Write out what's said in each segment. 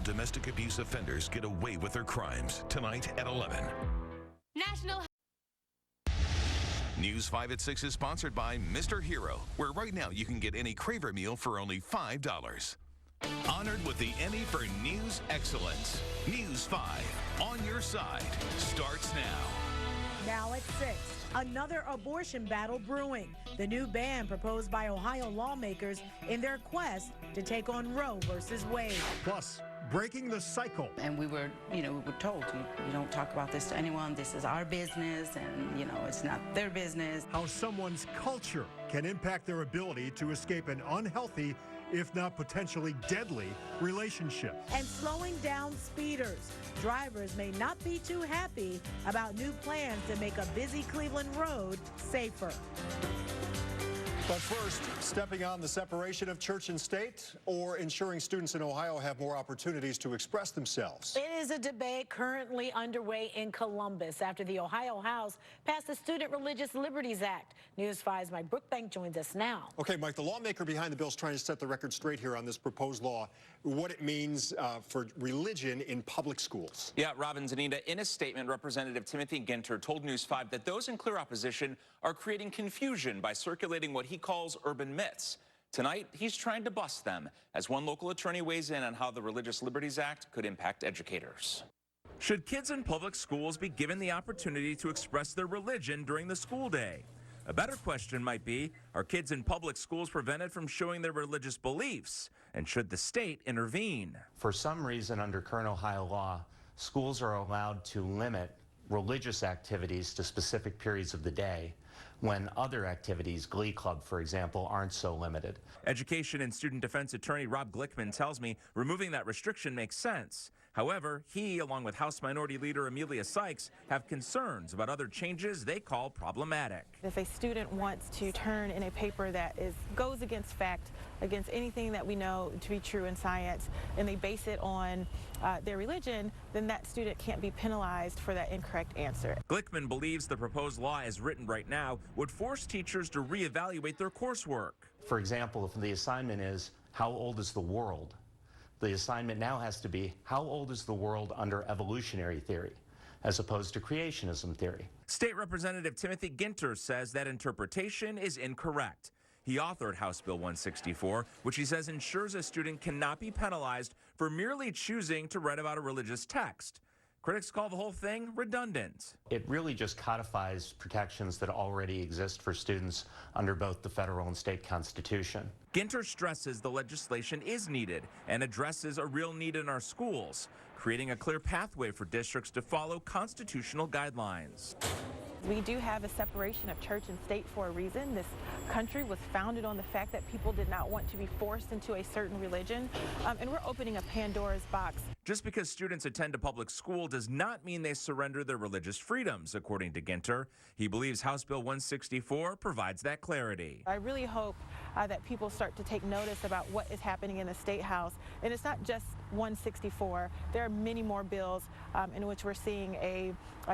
domestic abuse offenders get away with their crimes. Tonight at 11. National News 5 at 6 is sponsored by Mr. Hero, where right now you can get any Craver meal for only $5. Honored with the Emmy for News Excellence. News 5, on your side, starts now. Now at 6, another abortion battle brewing. The new ban proposed by Ohio lawmakers in their quest to take on Roe versus Wade. Plus, breaking the cycle. And we were told, you don't talk about this to anyone. This is our business, and, it's not their business. How someone's culture can impact their ability to escape an unhealthy, if not potentially deadly, relationship. And slowing down speeders. Drivers may not be too happy about new plans to make a busy Cleveland road safer. But first, stepping on the separation of church and state, or ensuring students in Ohio have more opportunities to express themselves. It is a debate currently underway in Columbus after the Ohio House passed the Student Religious Liberties Act. News 5's Mike Brookbank joins us now. Okay, Mike, the lawmaker behind the bill is trying to set the record straight here on this proposed law, what it means for religion in public schools. Yeah, Robin, Zanita, in a statement, Representative Timothy Ginter told News 5 that those in clear opposition are creating confusion by circulating what he calls urban myths. Tonight, he's trying to bust them, as one local attorney weighs in on how the Religious Liberties Act could impact educators. Should kids in public schools be given the opportunity to express their religion during the school day? A better question might be, are kids in public schools prevented from showing their religious beliefs? And should the state intervene? For some reason, under current Ohio law, schools are allowed to limit religious activities to specific periods of the day, when other activities, Glee Club, for example, aren't so limited. Education and student defense attorney Rob Glickman tells me removing that restriction makes sense. However, he, along with House Minority Leader Amelia Sykes, have concerns about other changes they call problematic. If a student wants to turn in a paper that goes against fact, against anything that we know to be true in science, and they base it on their religion, then that student can't be penalized for that incorrect answer. Glickman believes the proposed law as written right now would force teachers to reevaluate their coursework. For example, if the assignment is, how old is the world? The assignment now has to be, how old is the world under evolutionary theory, as opposed to creationism theory? State Representative Timothy Ginter says that interpretation is incorrect. He authored House Bill 164, which he says ensures a student cannot be penalized for merely choosing to write about a religious text. Critics call the whole thing redundant. It really just codifies protections that already exist for students under both the federal and state constitution. Ginter stresses the legislation is needed and addresses a real need in our schools, creating a clear pathway for districts to follow constitutional guidelines. We do have a separation of church and state for a reason. This country was founded on the fact that people did not want to be forced into a certain religion, and we're opening a Pandora's box. Just because students attend a public school does not mean they surrender their religious freedoms, according to Ginter. He believes House Bill 164 provides that clarity. I really hope that people start to take notice about what is happening in the State House. And it's not just 164. There are many more bills in which we're seeing a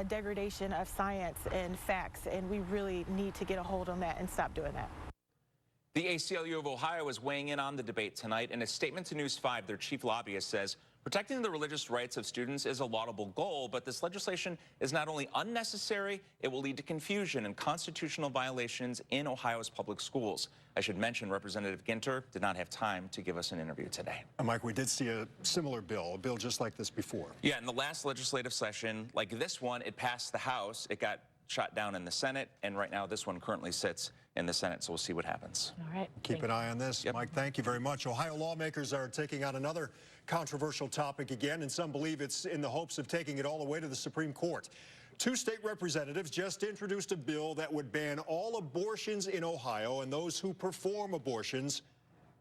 degradation of science and facts, and we really need to get a hold on that and stop doing that. The ACLU of Ohio is weighing in on the debate tonight. In a statement to News 5, their chief lobbyist says protecting the religious rights of students is a laudable goal, but this legislation is not only unnecessary, it will lead to confusion and constitutional violations in Ohio's public schools. I should mention Representative Ginter did not have time to give us an interview today. Mike, we did see a similar bill, a bill just like this before. Yeah, in the last legislative session, like this one, it passed the House. It got shot down in the Senate, and right now this one currently sits in the Senate, so we'll see what happens. All right. Keep an eye on this. Yep. Mike, thank you very much. Ohio lawmakers are taking on another controversial topic again, and some believe it's in the hopes of taking it all the way to the Supreme Court. Two state representatives just introduced a bill that would ban all abortions in Ohio, and those who perform abortions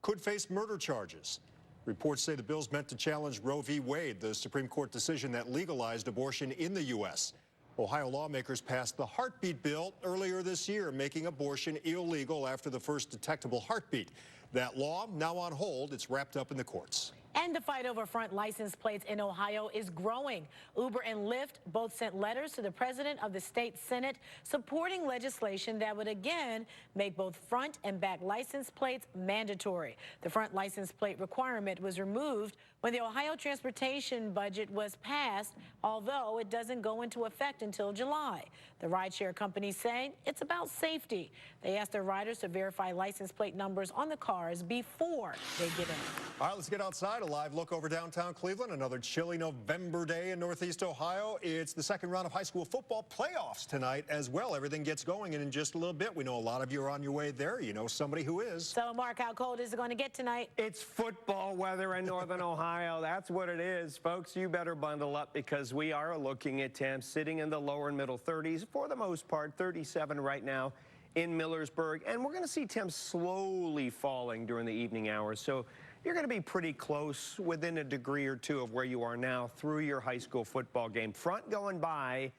could face murder charges. Reports say the bill's meant to challenge Roe v. Wade, the Supreme Court decision that legalized abortion in the U.S. Ohio lawmakers passed the heartbeat bill earlier this year, making abortion illegal after the first detectable heartbeat. That law now on hold. It's wrapped up in the courts. And the fight over front license plates in Ohio is growing. Uber and Lyft both sent letters to the president of the state Senate supporting legislation that would again make both front and back license plates mandatory. The front license plate requirement was removed when the Ohio transportation budget was passed, although it doesn't go into effect until July. The rideshare companies say it's about safety. They asked their riders to verify license plate numbers on the cars before they get in. All right, let's get outside. A live look over downtown Cleveland. Another chilly November day in Northeast Ohio. It's the second round of high school football playoffs tonight as well. Everything gets going in just a little bit. We know a lot of you are on your way there. You know somebody who is. So, Mark, how cold is it going to get tonight? It's football weather in northern Ohio. That's what it is. Folks, you better bundle up because we are looking at temps sitting in the lower and middle 30s for the most part, 37 right now in Millersburg. And we're going to see temps slowly falling during the evening hours. So you're going to be pretty close, within a degree or two of where you are now through your high school football game. Front going by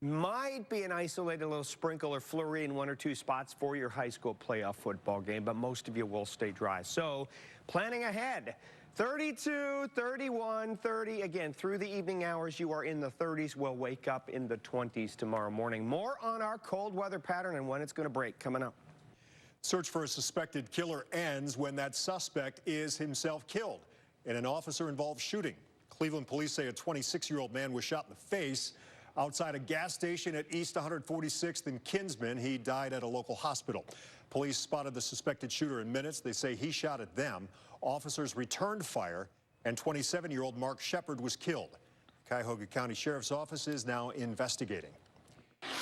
might be an isolated little sprinkle or flurry in one or two spots for your high school playoff football game, but most of you will stay dry. So planning ahead. 32, 31, 30. Again, through the evening hours, you are in the 30s. We'll wake up in the 20s tomorrow morning. More on our cold weather pattern and when it's going to break coming up. Search for a suspected killer ends when that suspect is himself killed in an officer-involved shooting. Cleveland police say a 26-year-old man was shot in the face outside a gas station at East 146th and Kinsman. He died at a local hospital. Police spotted the suspected shooter in minutes. They say he shot at them. Officers returned fire, and 27-year-old Mark Shepard was killed. Cuyahoga County Sheriff's Office is now investigating.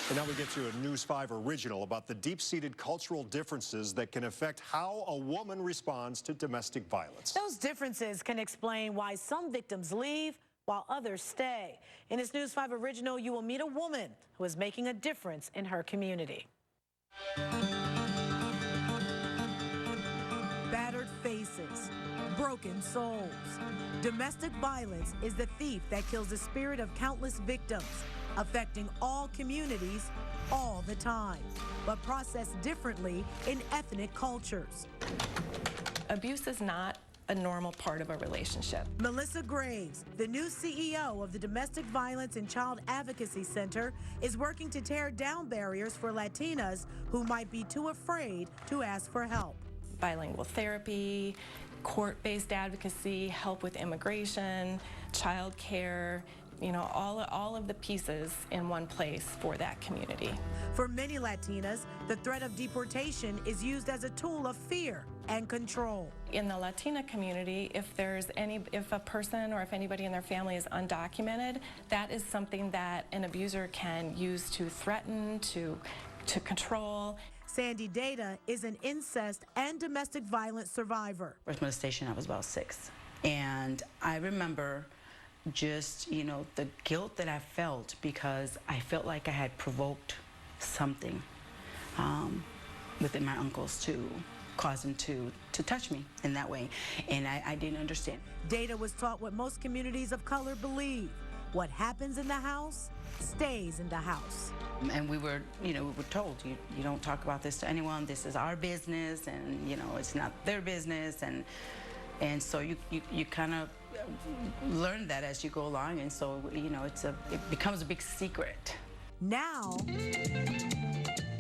And now we get to a News 5 original about the deep-seated cultural differences that can affect how a woman responds to domestic violence. Those differences can explain why some victims leave while others stay. In this News 5 original, you will meet a woman who is making a difference in her community. Battered faces, broken souls. Domestic violence is the thief that kills the spirit of countless victims, affecting all communities all the time, but processed differently in ethnic cultures. Abuse is not a normal part of a relationship. Melissa Graves, the new CEO of the Domestic Violence and Child Advocacy Center, is working to tear down barriers for Latinas who might be too afraid to ask for help. Bilingual therapy, court-based advocacy, help with immigration, child care, you know, all of the pieces in one place for that community. For many Latinas, the threat of deportation is used as a tool of fear and control. In the Latina community, if a person or if anybody in their family is undocumented, that is something that an abuser can use to threaten, to control. Sandy Data is an incest and domestic violence survivor. First molestation, I was about 6. And I remember just, you know, the guilt that I felt because I felt like I had provoked something within my uncles to cause them to touch me in that way. And I didn't understand. Data was taught what most communities of color believe. What happens in the house stays in the house. And we were told, you don't talk about this to anyone. This is our business, and, you know, it's not their business. And so you kind of learn that as you go along. And so, you know, it becomes a big secret. Now,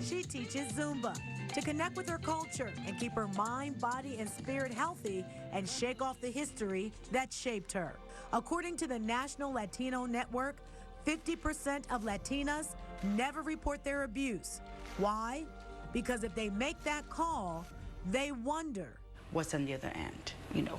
she teaches Zumba to connect with her culture and keep her mind, body, and spirit healthy and shake off the history that shaped her. According to the National Latino Network, 50% of Latinas never report their abuse. Why? Because if they make that call, they wonder, what's on the other end? You know,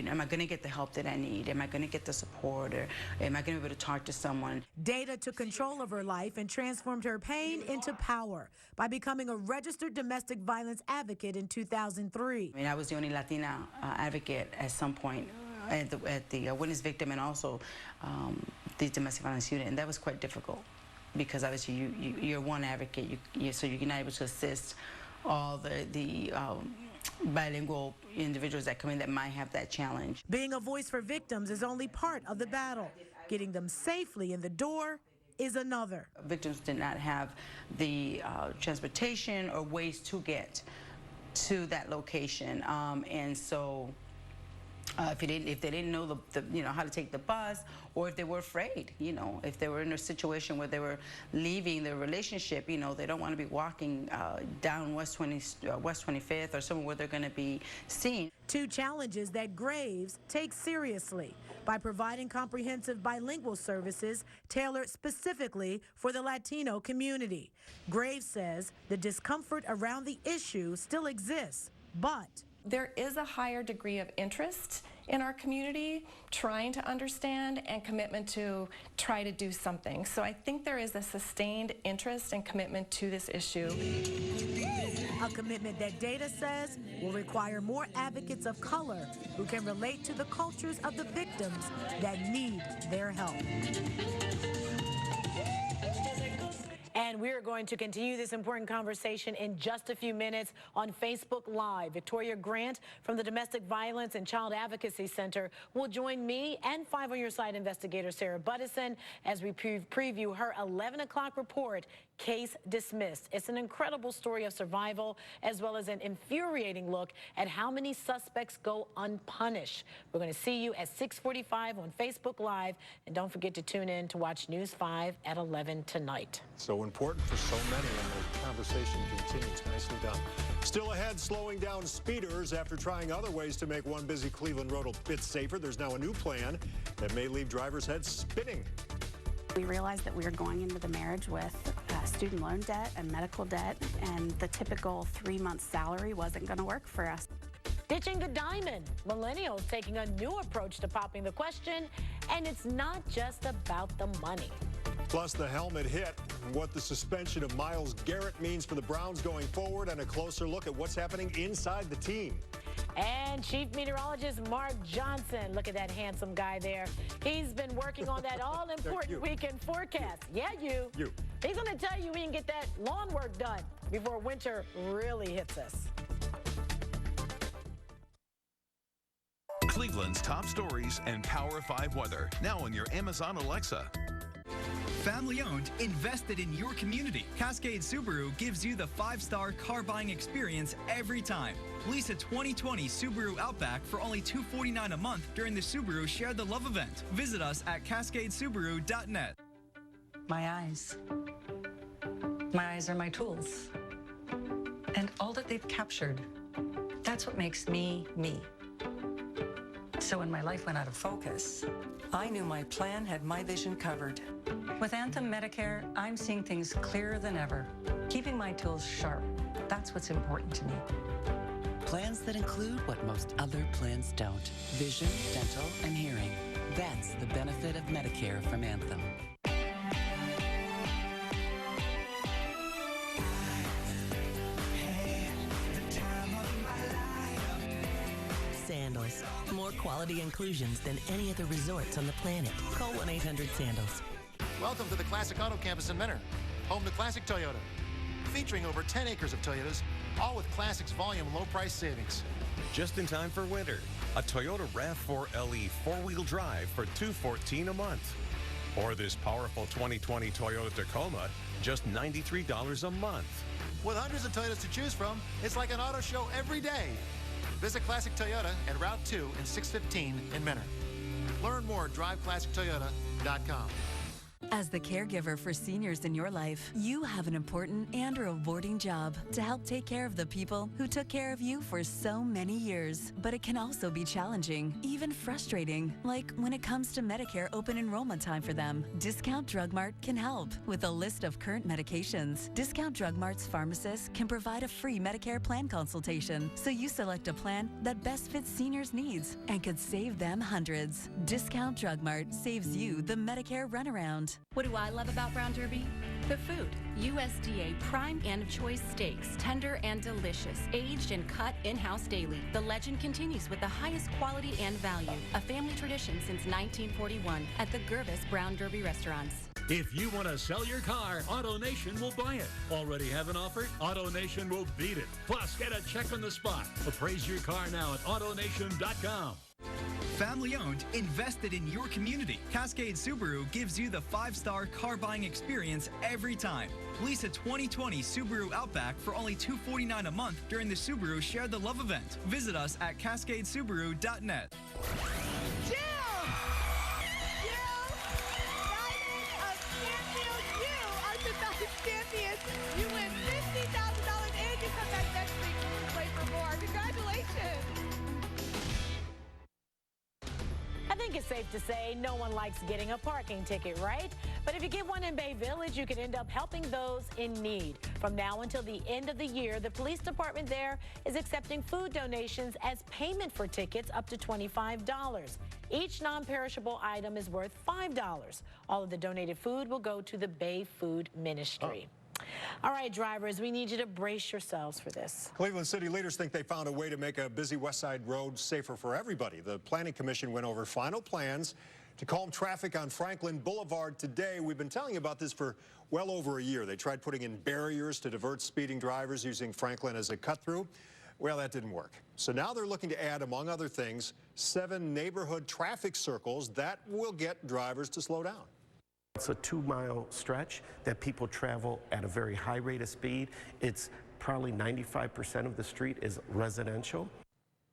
am I going to get the help that I need? Am I going to get the support? Or am I going to be able to talk to someone? Data took control of her life and transformed her pain into power by becoming a registered domestic violence advocate in 2003. I mean, I was the only Latina advocate at some point at the witness victim and also the domestic violence unit, and that was quite difficult because obviously you're one advocate, so you're not able to assist all the bilingual individuals that come in that might have that challenge. Being a voice for victims is only part of the battle. Getting them safely in the door is another. Victims did not have the transportation or ways to get to that location, and so If they didn't know how to take the bus, or if they were afraid, if they were in a situation where they were leaving their relationship, they don't want to be walking down West 25th or somewhere where they're going to be seen. Two challenges that Graves takes seriously by providing comprehensive bilingual services tailored specifically for the Latino community. Graves says the discomfort around the issue still exists, but there is a higher degree of interest in our community trying to understand and commitment to try to do something. So I think there is a sustained interest and commitment to this issue. A commitment that data says will require more advocates of color who can relate to the cultures of the victims that need their help. And we're going to continue this important conversation in just a few minutes on Facebook Live. Victoria Grant from the Domestic Violence and Child Advocacy Center will join me and 5 on Your Side investigator Sarah Buttison as we preview her 11 o'clock report, Case Dismissed. It's an incredible story of survival as well as an infuriating look at how many suspects go unpunished. We're going to see you at 6:45 on Facebook Live. And don't forget to tune in to watch News 5 at 11 tonight. So important for so many, and the conversation continues. Nicely done. Still ahead, slowing down speeders after trying other ways to make one busy Cleveland road a bit safer. There's now a new plan that may leave drivers' heads spinning. We realized that we were going into the marriage with student loan debt and medical debt, and the typical 3-month salary wasn't going to work for us. Ditching the diamond. Millennials taking a new approach to popping the question, and it's not just about the money. Plus the helmet hit, what the suspension of Myles Garrett means for the Browns going forward, and a closer look at what's happening inside the team. And Chief Meteorologist Mark Johnson, look at that handsome guy there. He's been working on that all-important weekend forecast. Yeah, you. He's going to tell you we can get that lawn work done before winter really hits us. Cleveland's top stories and Power 5 weather, now on your Amazon Alexa. Family owned, invested in your community. Cascade Subaru gives you the 5-star car buying experience every time. Lease a 2020 Subaru Outback for only $249 a month during the Subaru Share the Love event. Visit us at cascadesubaru.net. My eyes. My eyes are my tools. And all that they've captured, that's what makes me, me. So when my life went out of focus, I knew my plan had my vision covered. With Anthem Medicare, I'm seeing things clearer than ever. Keeping my tools sharp, that's what's important to me. Plans that include what most other plans don't. Vision, dental, and hearing. That's the benefit of Medicare from Anthem. Sandals. More quality inclusions than any other resorts on the planet. Call 1-800-SANDALS. Welcome to the Classic Auto Campus in Mentor, home to Classic Toyota. Featuring over 10 acres of Toyotas, all with Classic's volume low price savings. Just in time for winter, a Toyota RAV4 LE 4-wheel drive for $214 a month. Or this powerful 2020 Toyota Tacoma, just $93 a month. With hundreds of Toyotas to choose from, it's like an auto show every day. Visit Classic Toyota at Route 2 and 615 in Mentor. Learn more at driveclassictoyota.com. As the caregiver for seniors in your life, you have an important and rewarding job to help take care of the people who took care of you for so many years. But it can also be challenging, even frustrating, like when it comes to Medicare open enrollment time for them. Discount Drug Mart can help with a list of current medications. Discount Drug Mart's pharmacists can provide a free Medicare plan consultation, so you select a plan that best fits seniors' needs and could save them hundreds. Discount Drug Mart saves you the Medicare runaround. What do I love about Brown Derby? The food. USDA prime and choice steaks, tender and delicious, aged and cut in-house daily. The legend continues with the highest quality and value. A family tradition since 1941 at the Gervis Brown Derby restaurants. If you want to sell your car, AutoNation will buy it. Already have an offer? AutoNation will beat it. Plus, get a check on the spot. Appraise your car now at AutoNation.com. Family owned, invested in your community. Cascade Subaru gives you the 5-star car buying experience every time. Lease a 2020 Subaru Outback for only $249 a month during the Subaru Share the Love event. Visit us at cascadesubaru.net. Champions. You win $50,000 and you come back next week to play for more. Congratulations. I think it's safe to say no one likes getting a parking ticket, right? But if you get one in Bay Village, you could end up helping those in need. From now until the end of the year, the police department there is accepting food donations as payment for tickets up to $25. Each non-perishable item is worth $5. All of the donated food will go to the Bay Food Ministry. All right, drivers, we need you to brace yourselves for this. Cleveland city leaders think they found a way to make a busy West Side road safer for everybody. The Planning Commission went over final plans to calm traffic on Franklin Boulevard today. We've been telling you about this for well over a year. They tried putting in barriers to divert speeding drivers using Franklin as a cut-through. Well, that didn't work. So now they're looking to add, among other things, 7 neighborhood traffic circles that will get drivers to slow down. It's a 2-mile stretch that people travel at a very high rate of speed. It's probably 95% of the street is residential.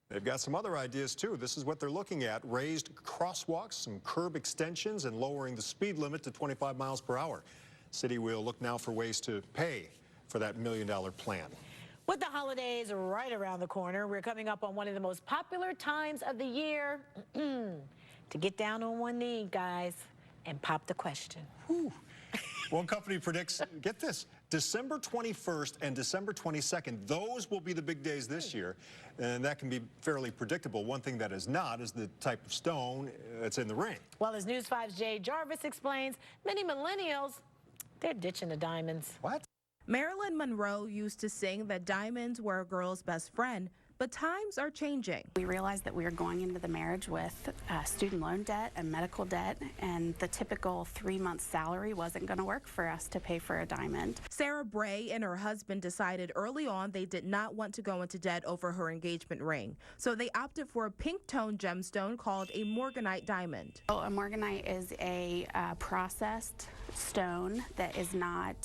They've got some other ideas, too. This is what they're looking at: raised crosswalks, some curb extensions, and lowering the speed limit to 25 miles per hour. City will look now for ways to pay for that $1 million plan. With the holidays right around the corner, we're coming up on one of the most popular times of the year to get down on one knee, guys, and pop the question. Whew. One company predicts, get this, December 21st and December 22nd, those will be the big days this year, and that can be fairly predictable. One thing that is not is the type of stone that's in the ring. Well, as News 5's Jay Jarvis explains, many millennials, they're ditching the diamonds. What? Marilyn Monroe used to sing that diamonds were a girl's best friend, but times are changing. We realized that we were going into the marriage with student loan debt and medical debt, and the typical 3-month salary wasn't going to work for us to pay for a diamond. Sarah Bray and her husband decided early on they did not want to go into debt over her engagement ring, so they opted for a pink-toned gemstone called a morganite diamond. Oh, a morganite is a processed stone that is not,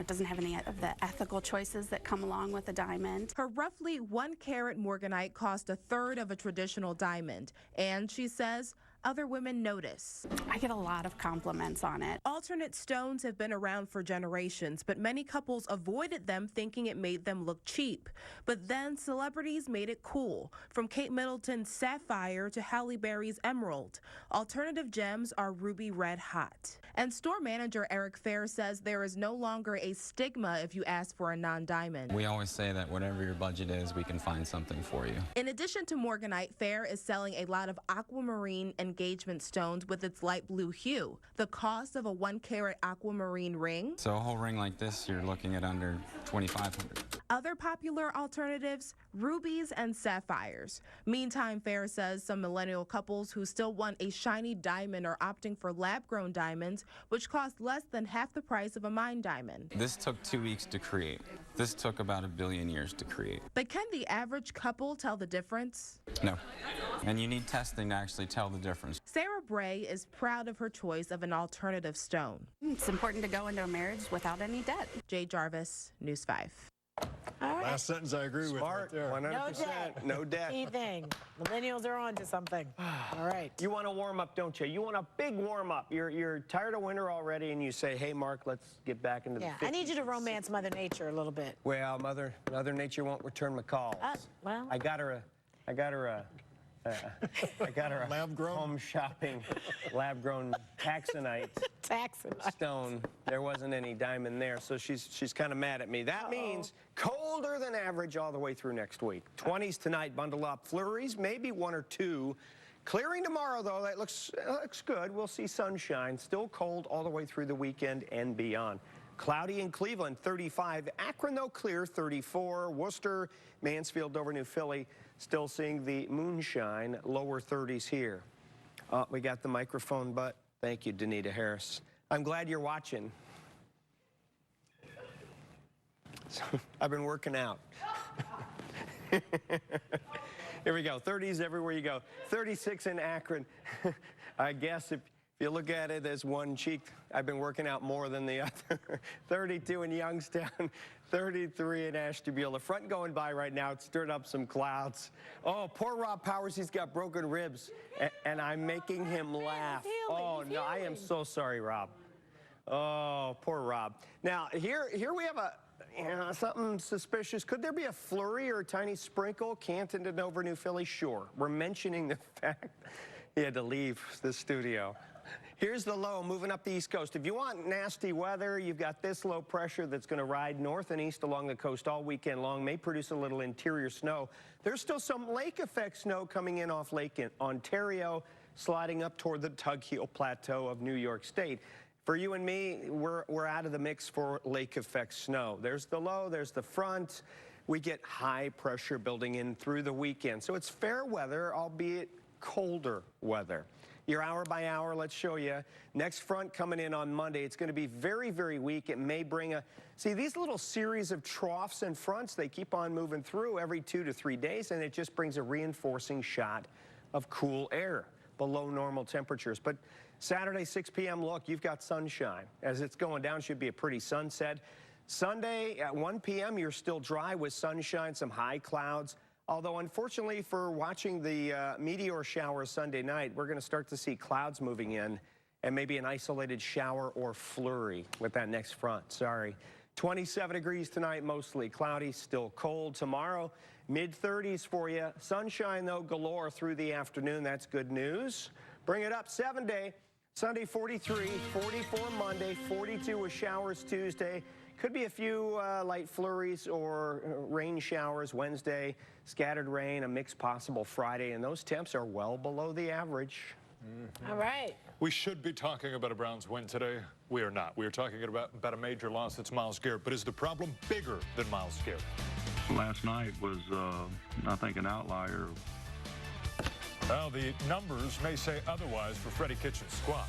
doesn't have any of the ethical choices that come along with a diamond. Her roughly 1-carat morganite cost 1/3 of a traditional diamond, and she says other women notice. I get a lot of compliments on it. Alternate stones have been around for generations, but many couples avoided them thinking it made them look cheap. But then celebrities made it cool, from Kate Middleton's sapphire to Halle Berry's emerald. Alternative gems are ruby red hot. And store manager Eric Fair says there is no longer a stigma if you ask for a non-diamond. We always say that whatever your budget is, we can find something for you. In addition to morganite, Fair is selling a lot of aquamarine engagement stones with its light blue hue. The cost of a 1-carat aquamarine ring. So a whole ring like this, you're looking at under $2,500. Other popular alternatives, rubies and sapphires. Meantime, Fair says some millennial couples who still want a shiny diamond are opting for lab-grown diamonds, which cost less than half the price of a mine diamond. This took 2 weeks to create. This took about 1 billion years to create. But can the average couple tell the difference? No. And you need testing to actually tell the difference. Sarah Bray is proud of her choice of an alternative stone. It's important to go into a marriage without any debt. Jay Jarvis, News 5. All right. Last sentence I agree with. Smart, right there. 100%. No debt. Key thing. Millennials are on to something. All right. You want to warm up, don't you? You want a big warm up. You're tired of winter already, and you say, hey, Mark, let's get back into the 50s. I need you to romance Mother Nature a little bit. Well, Mother Nature won't return my calls. Well. I got her a lab-grown home shopping, lab-grown taxonite stone. There wasn't any diamond there, so she's kind of mad at me. That means colder than average all the way through next week. 20s tonight, bundle up. Flurries, maybe 1 or 2. Clearing tomorrow, though. That looks good. We'll see sunshine. Still cold all the way through the weekend and beyond. Cloudy in Cleveland, 35. Akron, though, clear, 34. Worcester, Mansfield, Dover, New Philly, still seeing the moonshine, lower 30s here. We got the microphone, but thank you, Danita Harris. I'm glad you're watching. I've been working out. Here we go. 30s everywhere you go. 36 in Akron. I guess if you look at it as one cheek, I've been working out more than the other. 32 in Youngstown. 33 in Ashtabula. Front going by right now. It stirred up some clouds. Oh, poor Rob Powers. He's got broken ribs, and I'm making him laugh. Oh, no, I am so sorry, Rob. Oh, poor Rob. Now, here we have something suspicious. Could there be a flurry or a tiny sprinkle? Canton to Dover, New Philly? Sure. We're mentioning the fact he had to leave the studio. Here's the low moving up the East Coast. If you want nasty weather, you've got this low pressure that's going to ride north and east along the coast all weekend long, may produce a little interior snow. There's still some lake effect snow coming in off Lake Ontario, sliding up toward the Tug Hill Plateau of New York State. For you and me, we're out of the mix for lake effect snow. There's the low, there's the front. We get high pressure building in through the weekend. So it's fair weather, albeit colder weather. Your hour by hour, let's show you. Next front coming in on Monday. It's going to be very, very weak. It may bring see, these little series of troughs and fronts, they keep on moving through every 2 to 3 days, and it just brings a reinforcing shot of cool air below normal temperatures. But Saturday, 6 p.m., look, you've got sunshine. As it's going down, should be a pretty sunset. Sunday at 1 p.m., you're still dry with sunshine, some high clouds. Although, unfortunately, for watching the meteor shower Sunday night, we're going to start to see clouds moving in and maybe an isolated shower or flurry with that next front. Sorry. 27 degrees tonight, mostly cloudy, still cold. Tomorrow, mid-30s for you. Sunshine, though, galore through the afternoon. That's good news. Bring it up 7-day. Sunday, 43, 44 Monday, 42 with showers Tuesday. Could be a few light flurries or rain showers Wednesday, scattered rain, a mix possible Friday, and those temps are well below the average. All right. We should be talking about a Browns win today. We are not. We are talking about a major loss. It's Myles Garrett. But is the problem bigger than Myles Garrett? Last night was, I think, an outlier. Well, the numbers may say otherwise for Freddie Kitchen's squad.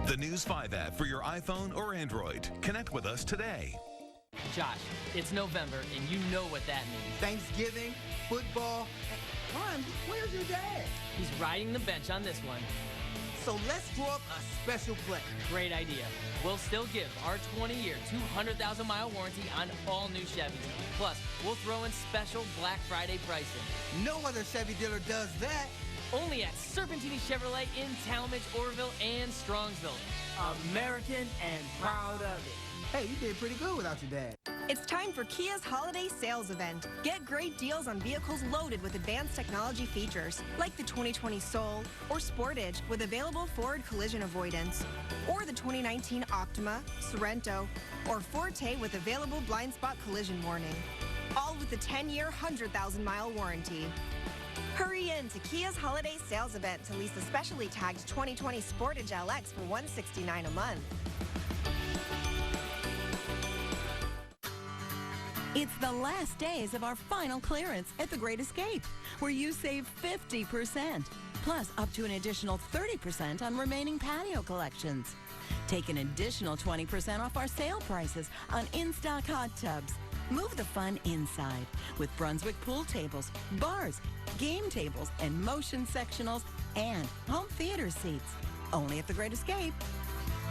The News 5 app for your iPhone or Android. Connect with us today. Josh, it's November, and you know what that means. Thanksgiving, football. Ron, where's your dad? He's riding the bench on this one. So let's draw up a special play. Great idea. We'll still give our 20-year, 200,000-mile warranty on all new Chevys. Plus, we'll throw in special Black Friday pricing. No other Chevy dealer does that. Only at Serpentini Chevrolet in Talmadge, Orville, and Strongsville. American and proud of it. Hey, you did pretty good without your dad. It's time for Kia's holiday sales event. Get great deals on vehicles loaded with advanced technology features, like the 2020 Soul or Sportage with available forward collision avoidance, or the 2019 Optima, Sorento, or Forte with available blind spot collision warning. All with a 10-year, 100,000-mile warranty. Hurry in to Kia's holiday sales event to lease a specially tagged 2020 Sportage LX for $169 a month. It's the last days of our final clearance at The Great Escape, where you save 50%, plus up to an additional 30% on remaining patio collections. Take an additional 20% off our sale prices on in-stock hot tubs. Move the fun inside with Brunswick pool tables, bars, game tables, and motion sectionals, and home theater seats. Only at The Great Escape.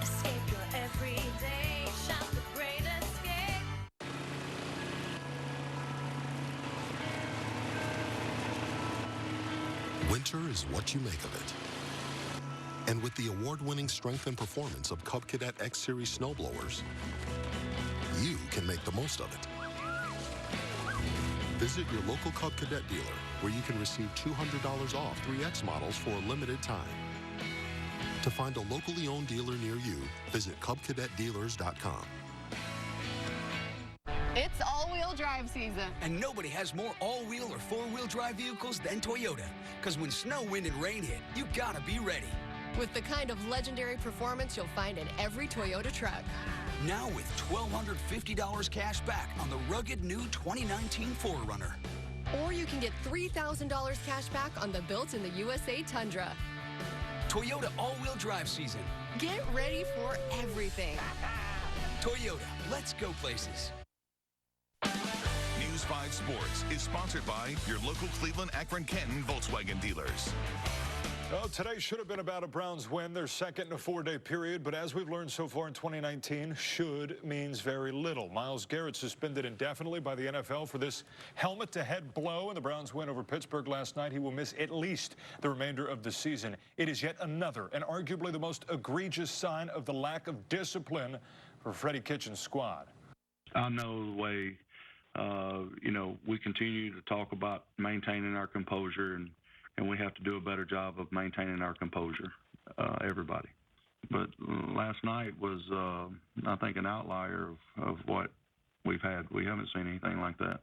Escape your everyday. Shop The Great Escape. Winter is what you make of it. And with the award-winning strength and performance of Cub Cadet X Series snowblowers, you can make the most of it. Visit your local Cub Cadet dealer, where you can receive $200 off 3X models for a limited time. To find a locally owned dealer near you, visit CubCadetDealers.com. It's all-wheel drive season. And nobody has more all-wheel or four-wheel drive vehicles than Toyota. Because when snow, wind, and rain hit, you gotta be ready. With the kind of legendary performance you'll find in every Toyota truck. Now with $1,250 cash back on the rugged new 2019 4Runner. Or you can get $3,000 cash back on the built in the USA Tundra. Toyota all-wheel drive season. Get ready for everything. Toyota, let's go places. News 5 Sports is sponsored by your local Cleveland, Akron, Canton Volkswagen dealers. Well, today should have been about a Browns win, their second in a 4-day period, but as we've learned so far in 2019, should means very little. Myles Garrett suspended indefinitely by the NFL for this helmet-to-head blow in the Browns win over Pittsburgh last night. He will miss at least the remainder of the season. It is yet another and arguably the most egregious sign of the lack of discipline for Freddie Kitchens' squad. I know the way, we continue to talk about maintaining our composure, and we have to do a better job of maintaining our composure, everybody. But last night was, I think, an outlier of what we've had. We haven't seen anything like that.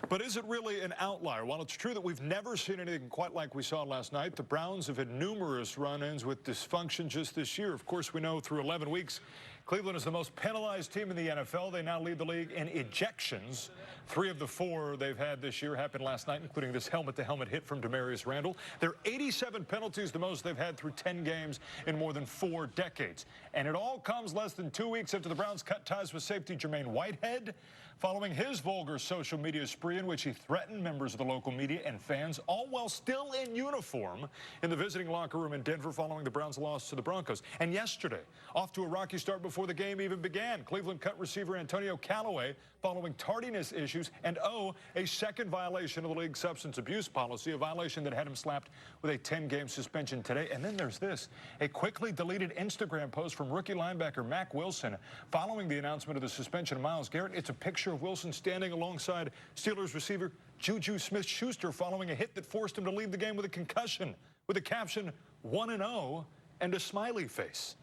But is it really an outlier? While it's true that we've never seen anything quite like we saw last night, the Browns have had numerous run-ins with dysfunction just this year. Of course, we know through 11 weeks, Cleveland is the most penalized team in the NFL. They now lead the league in ejections. 3 of the 4 they've had this year happened last night, including this helmet-to-helmet hit from Demarius Randall. They're 87 penalties, the most they've had through 10 games in more than 4 decades. And it all comes less than 2 weeks after the Browns cut ties with safety Jermaine Whitehead, following his vulgar social media spree in which he threatened members of the local media and fans, all while still in uniform, in the visiting locker room in Denver following the Browns' loss to the Broncos. And yesterday, off to a rocky start before the game even began, Cleveland cut receiver Antonio Callaway following tardiness issues and, a second violation of the league's substance abuse policy, a violation that had him slapped with a 10-game suspension today. And then there's this, a quickly deleted Instagram post from rookie linebacker Mack Wilson following the announcement of the suspension of Myles Garrett. It's a picture of Wilson standing alongside Steelers receiver Juju Smith-Schuster following a hit that forced him to leave the game with a concussion, with a caption 1-0 and a smiley face.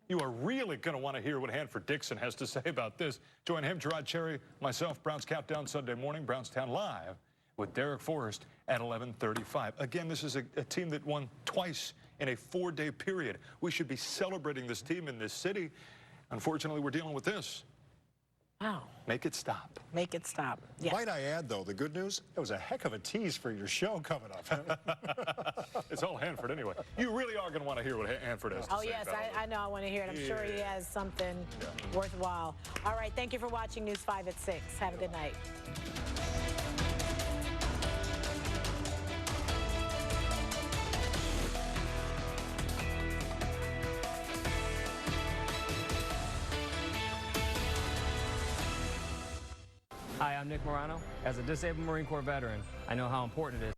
You are really going to want to hear what Hanford Dixon has to say about this. Join him, Gerard Cherry, myself, Browns Countdown Sunday morning, Brownstown Live with Derek Forrest at 11:35. Again, this is a team that won twice in a 4-day period. We should be celebrating this team in this city. Unfortunately, we're dealing with this. Wow. Make it stop. Make it stop. Yeah. Might I add, though, the good news, it was a heck of a tease for your show coming up. It's all Hanford anyway. You really are going to want to hear what Hanford has to say. Oh, yes, I know I want to hear it. I'm sure he has something worthwhile. All right, thank you for watching News 5 at 6. Have a good night. Hi, I'm Nick Morano. As a disabled Marine Corps veteran, I know how important it is